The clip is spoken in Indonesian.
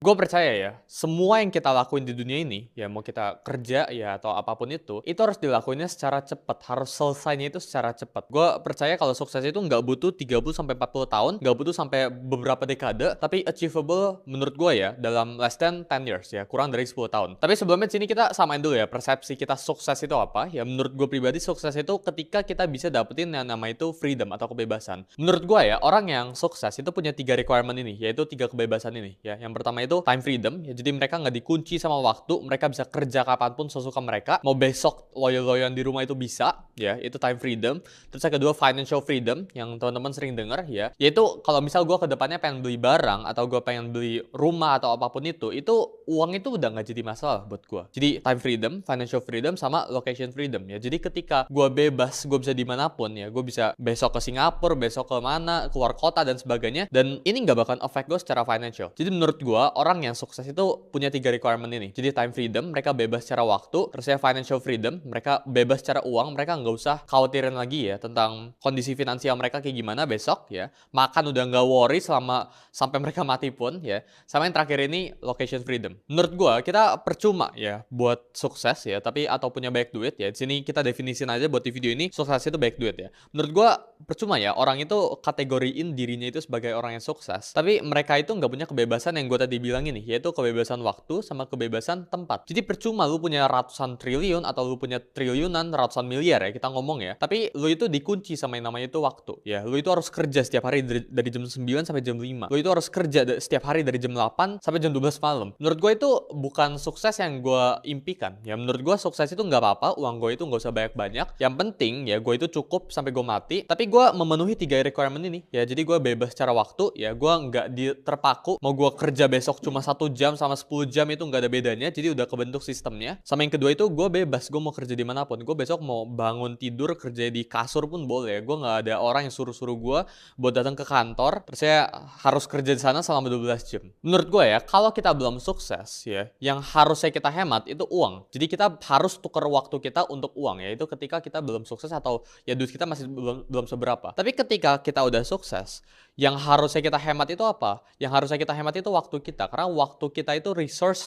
Gue percaya ya, semua yang kita lakuin di dunia ini, ya mau kita kerja ya atau apapun itu harus dilakuinnya secara cepat, harus selesainya itu secara cepat. Gue percaya kalau sukses itu nggak butuh 30 sampai 40 tahun, nggak butuh sampai beberapa dekade, tapi achievable menurut gue ya dalam less than 10 years ya, kurang dari 10 tahun. Tapi sebelumnya sini kita samain dulu ya persepsi kita sukses itu apa. Ya menurut gue pribadi sukses itu ketika kita bisa dapetin yang nama itu freedom atau kebebasan. Menurut gue ya, orang yang sukses itu punya 3 requirement ini, yaitu 3 kebebasan ini ya. Yang pertama itu time freedom, ya jadi mereka nggak dikunci sama waktu, mereka bisa kerja kapanpun sesuka mereka, mau besok loyo-loyoan di rumah itu bisa, ya itu time freedom. Terus yang kedua financial freedom, yang teman-teman sering dengar ya, yaitu kalau misal gue kedepannya pengen beli barang atau gue pengen beli rumah atau apapun itu uang itu udah nggak jadi masalah buat gue. Jadi time freedom, financial freedom, sama location freedom ya. Jadi ketika gue bebas, gue bisa dimanapun ya, gue bisa besok ke Singapura, besok ke mana, keluar kota dan sebagainya, dan ini nggak bakal affect gue secara financial. Jadi menurut gue orang yang sukses itu punya 3 requirement ini. Jadi time freedom, mereka bebas secara waktu. Terus ya financial freedom, mereka bebas secara uang, mereka nggak usah khawatirin lagi ya tentang kondisi finansial mereka kayak gimana besok ya. Makan udah nggak worry selama sampai mereka mati pun ya. Sama yang terakhir ini location freedom. Menurut gue kita percuma ya buat sukses ya, tapi atau punya banyak duit ya. Di sini kita definisin aja buat di video ini sukses itu banyak duit ya. Menurut gue percuma ya orang itu kategoriin dirinya itu sebagai orang yang sukses, tapi mereka itu nggak punya kebebasan yang gue tadi bilang ini, yaitu kebebasan waktu sama kebebasan tempat. Jadi percuma lu punya ratusan triliun atau lu punya triliunan, ratusan miliar ya kita ngomong ya, tapi lu itu dikunci sama yang namanya itu waktu ya. Lu itu harus kerja setiap hari dari jam 9 sampai jam 5. Lu itu harus kerja setiap hari dari jam 8 sampai jam 12 malam. Menurut gue itu bukan sukses yang gue impikan ya. Menurut gue sukses itu nggak apa-apa, uang gue itu nggak usah banyak-banyak, yang penting ya gue itu cukup sampai gue mati, tapi gue memenuhi 3 requirement ini ya. Jadi gue bebas secara waktu ya, gue nggak terpaku mau gue kerja besok cuma 1 jam sama 10 jam itu nggak ada bedanya, jadi udah kebentuk sistemnya. Sama yang kedua itu gue bebas, gue mau kerja dimanapun, gue besok mau bangun tidur kerja di kasur pun boleh, gue nggak ada orang yang suruh-suruh gue buat datang ke kantor terus saya harus kerja di sana selama 12 jam. Menurut gue ya, kalau kita belum sukses ya, yang harusnya kita hemat itu uang. Jadi kita harus tukar waktu kita untuk uang ya, itu ketika kita belum sukses atau ya duit kita masih belum seberapa. Tapi ketika kita udah sukses, yang harusnya kita hemat itu apa? Yang harusnya kita hemat itu waktu kita, karena waktu kita itu resource